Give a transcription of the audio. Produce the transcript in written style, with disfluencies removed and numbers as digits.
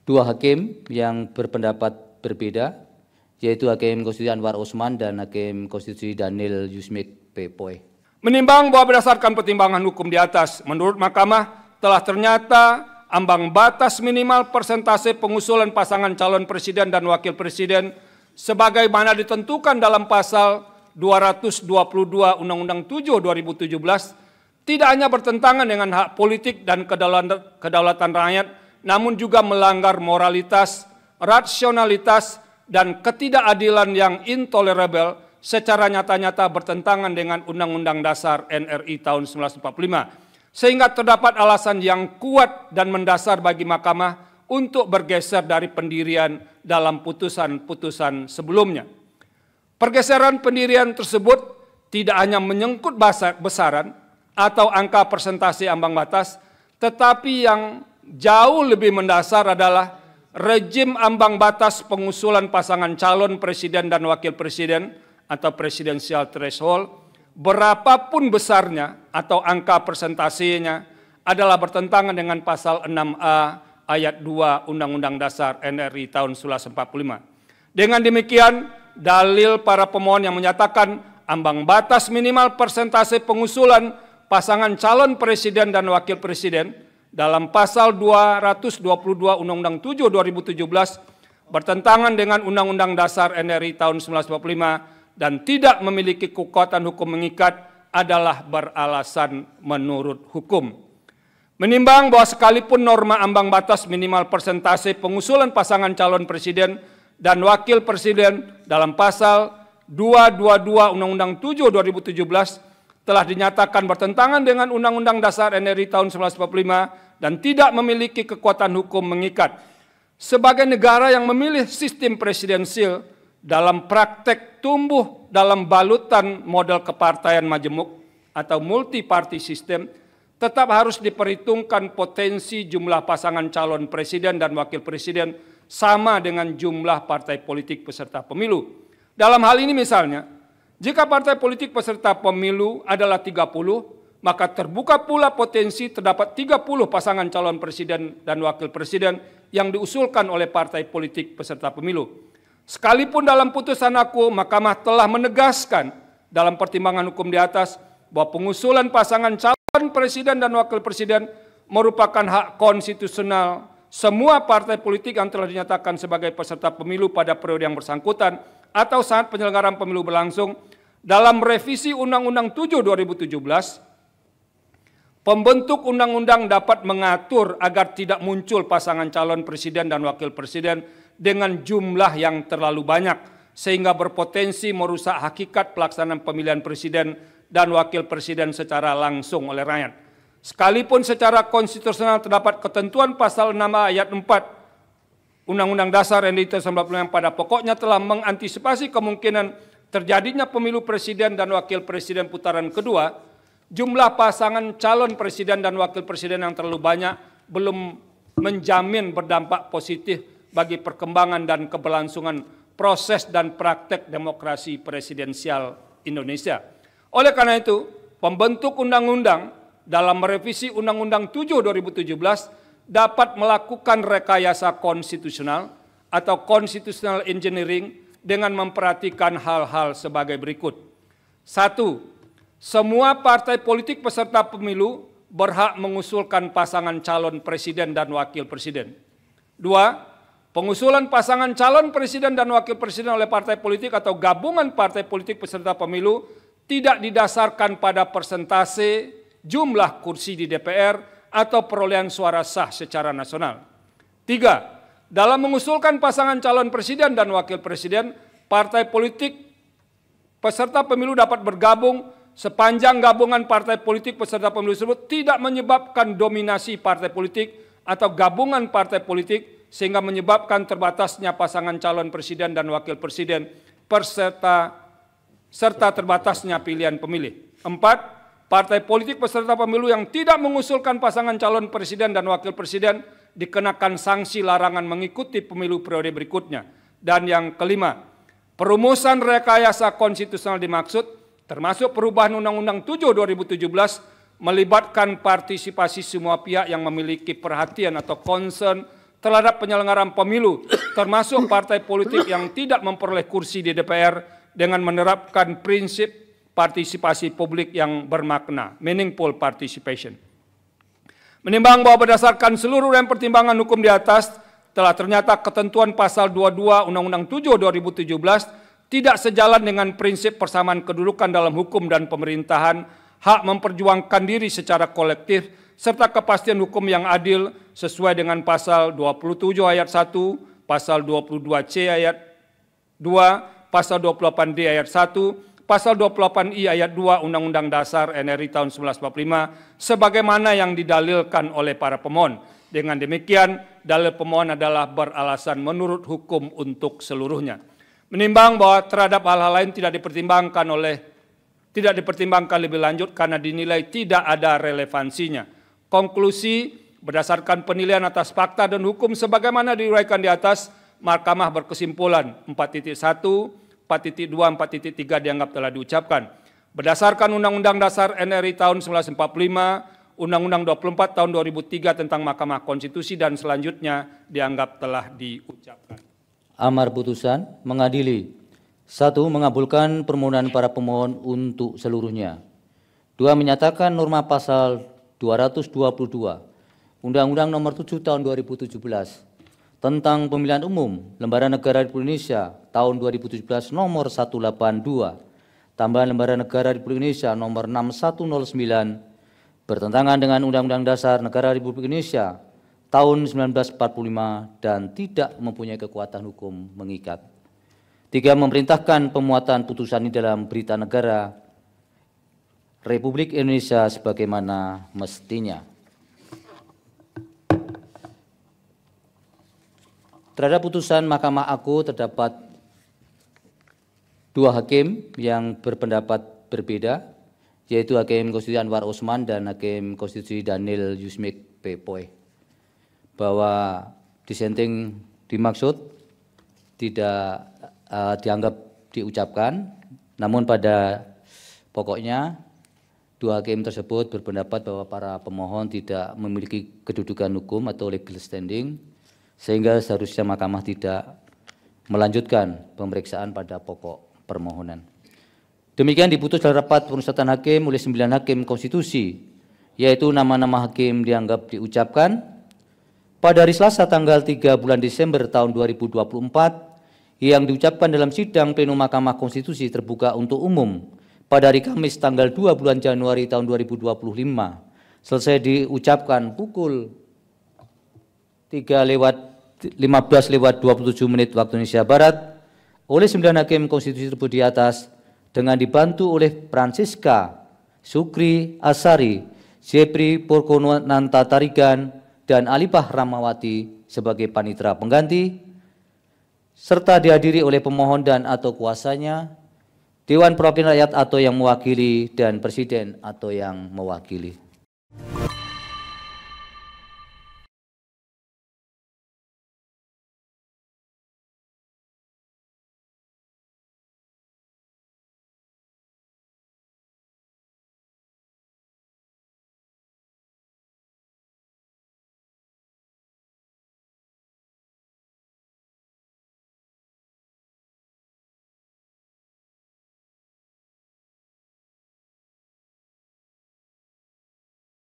dua hakim yang berpendapat berbeda, yaitu Hakim Konstitusi Anwar Usman dan Hakim Konstitusi Daniel Yusmik P. Menimbang bahwa berdasarkan pertimbangan hukum di atas, menurut Mahkamah telah ternyata ambang batas minimal persentase pengusulan pasangan calon presiden dan wakil presiden sebagaimana ditentukan dalam pasal 222 Undang-Undang 7 2017 tidak hanya bertentangan dengan hak politik dan kedaulatan rakyat, namun juga melanggar moralitas, rasionalitas, dan ketidakadilan yang intolerable secara nyata-nyata bertentangan dengan Undang-Undang Dasar NRI tahun 1945. Sehingga terdapat alasan yang kuat dan mendasar bagi Mahkamah untuk bergeser dari pendirian dalam putusan-putusan sebelumnya. Pergeseran pendirian tersebut tidak hanya menyangkut besaran atau angka persentase ambang batas, tetapi yang jauh lebih mendasar adalah rejim ambang batas pengusulan pasangan calon presiden dan wakil presiden atau presidensial threshold, berapapun besarnya atau angka persentasenya adalah bertentangan dengan pasal 6A ayat 2 Undang-Undang Dasar NRI tahun 1945. Dengan demikian, dalil para pemohon yang menyatakan ambang batas minimal persentase pengusulan pasangan calon presiden dan wakil presiden dalam pasal 222 Undang-Undang 7 2017 bertentangan dengan Undang-Undang Dasar NRI tahun 1945 dan tidak memiliki kekuatan hukum mengikat adalah beralasan menurut hukum. Menimbang bahwa sekalipun norma ambang batas minimal persentase pengusulan pasangan calon presiden dan wakil presiden dalam pasal 222 Undang-Undang 7 2017 telah dinyatakan bertentangan dengan Undang-Undang Dasar NRI tahun 1945 dan tidak memiliki kekuatan hukum mengikat. Sebagai negara yang memilih sistem presidensil dalam praktek tumbuh dalam balutan model kepartaian majemuk atau multi-party system, tetap harus diperhitungkan potensi jumlah pasangan calon presiden dan wakil presiden sama dengan jumlah partai politik peserta pemilu. Dalam hal ini misalnya, jika partai politik peserta pemilu adalah 30, maka terbuka pula potensi terdapat 30 pasangan calon presiden dan wakil presiden yang diusulkan oleh partai politik peserta pemilu. Sekalipun dalam putusan aku, Mahkamah telah menegaskan dalam pertimbangan hukum di atas bahwa pengusulan pasangan calon presiden dan wakil presiden merupakan hak konstitusional semua partai politik yang telah dinyatakan sebagai peserta pemilu pada periode yang bersangkutan atau saat penyelenggaraan pemilu berlangsung. Dalam revisi Undang-Undang 7 2017, pembentuk undang-undang dapat mengatur agar tidak muncul pasangan calon presiden dan wakil presiden dengan jumlah yang terlalu banyak, sehingga berpotensi merusak hakikat pelaksanaan pemilihan presiden dan wakil presiden secara langsung oleh rakyat. Sekalipun secara konstitusional terdapat ketentuan pasal 6 ayat 4 Undang-Undang Dasar NRI tahun 1945 yang pada pokoknya telah mengantisipasi kemungkinan terjadinya pemilu presiden dan wakil presiden putaran kedua, jumlah pasangan calon presiden dan wakil presiden yang terlalu banyak belum menjamin berdampak positif bagi perkembangan dan keberlangsungan proses dan praktek demokrasi presidensial Indonesia. Oleh karena itu, pembentuk undang-undang dalam merevisi Undang-Undang 7 2017 dapat melakukan rekayasa konstitusional atau constitutional engineering dengan memperhatikan hal-hal sebagai berikut. 1. Semua partai politik peserta pemilu berhak mengusulkan pasangan calon presiden dan wakil presiden. 2. Pengusulan pasangan calon presiden dan wakil presiden oleh partai politik atau gabungan partai politik peserta pemilu tidak didasarkan pada persentase jumlah kursi di DPR atau perolehan suara sah secara nasional. 3. Dalam mengusulkan pasangan calon presiden dan wakil presiden, partai politik peserta pemilu dapat bergabung sepanjang gabungan partai politik peserta pemilu tersebut tidak menyebabkan dominasi partai politik atau gabungan partai politik sehingga menyebabkan terbatasnya pasangan calon presiden dan wakil presiden serta terbatasnya pilihan pemilih. 4. Partai politik peserta pemilu yang tidak mengusulkan pasangan calon presiden dan wakil presiden dikenakan sanksi larangan mengikuti pemilu periode berikutnya. Dan yang kelima, perumusan rekayasa konstitusional dimaksud termasuk perubahan Undang-Undang 7 2017 melibatkan partisipasi semua pihak yang memiliki perhatian atau concern terhadap penyelenggaraan pemilu, termasuk partai politik yang tidak memperoleh kursi di DPR dengan menerapkan prinsip partisipasi publik yang bermakna, meaningful participation. Menimbang bahwa berdasarkan seluruh rangkaian pertimbangan hukum di atas, telah ternyata ketentuan pasal 22 Undang-Undang 7 2017 tidak sejalan dengan prinsip persamaan kedudukan dalam hukum dan pemerintahan, hak memperjuangkan diri secara kolektif, serta kepastian hukum yang adil sesuai dengan pasal 27 ayat 1, pasal 22C ayat 2, pasal 28D ayat 1, pasal 28I ayat 2 Undang-Undang Dasar NRI tahun 1945 sebagaimana yang didalilkan oleh para pemohon. Dengan demikian, dalil pemohon adalah beralasan menurut hukum untuk seluruhnya. Menimbang bahwa terhadap hal-hal lain tidak dipertimbangkan lebih lanjut karena dinilai tidak ada relevansinya. Konklusi, berdasarkan penilaian atas fakta dan hukum sebagaimana diuraikan di atas, Mahkamah berkesimpulan 4.1, 4.2, 4.3 dianggap telah diucapkan. Berdasarkan Undang-Undang Dasar NRI tahun 1945, Undang-Undang 24 tahun 2003 tentang Mahkamah Konstitusi dan selanjutnya dianggap telah diucapkan. Amar putusan mengadili. 1. Mengabulkan permohonan para pemohon untuk seluruhnya. 2. Menyatakan norma pasal 222 Undang-Undang Nomor 7 Tahun 2017 tentang Pemilihan Umum Lembaga Negara Republik Indonesia tahun 2017 Nomor 182 tambahan Lembaga Negara Republik Indonesia Nomor 6109 bertentangan dengan Undang-Undang Dasar Negara Republik Indonesia tahun 1945 dan tidak mempunyai kekuatan hukum mengikat. 3. Memerintahkan pemuatan putusan ini dalam Berita Negara Republik Indonesia sebagaimana mestinya. Terhadap putusan Mahkamah Agung terdapat 2 hakim yang berpendapat berbeda, yaitu Hakim Konstitusi Anwar Usman dan Hakim Konstitusi Daniel Yusmik P. Bahwa dissenting dimaksud tidak dianggap diucapkan, namun pada pokoknya 2 hakim tersebut berpendapat bahwa para pemohon tidak memiliki kedudukan hukum atau legal standing, sehingga seharusnya Mahkamah tidak melanjutkan pemeriksaan pada pokok permohonan. Demikian diputus dalam rapat permusyawaratan hakim oleh 9 hakim konstitusi, yaitu nama-nama hakim dianggap diucapkan pada hari Selasa tanggal 3 bulan Desember tahun 2024 yang diucapkan dalam sidang plenum Mahkamah Konstitusi terbuka untuk umum pada hari Kamis tanggal 2 bulan Januari tahun 2025 selesai diucapkan pukul 15:27 waktu Indonesia Barat oleh 9 hakim konstitusi tersebut di atas dengan dibantu oleh Francisca Sukri Asari, Jepri Purkonanta Tarigan, dan Alipah Ramawati sebagai panitera pengganti, serta dihadiri oleh pemohon dan atau kuasanya, Dewan Perwakilan Rakyat atau yang mewakili, dan Presiden atau yang mewakili.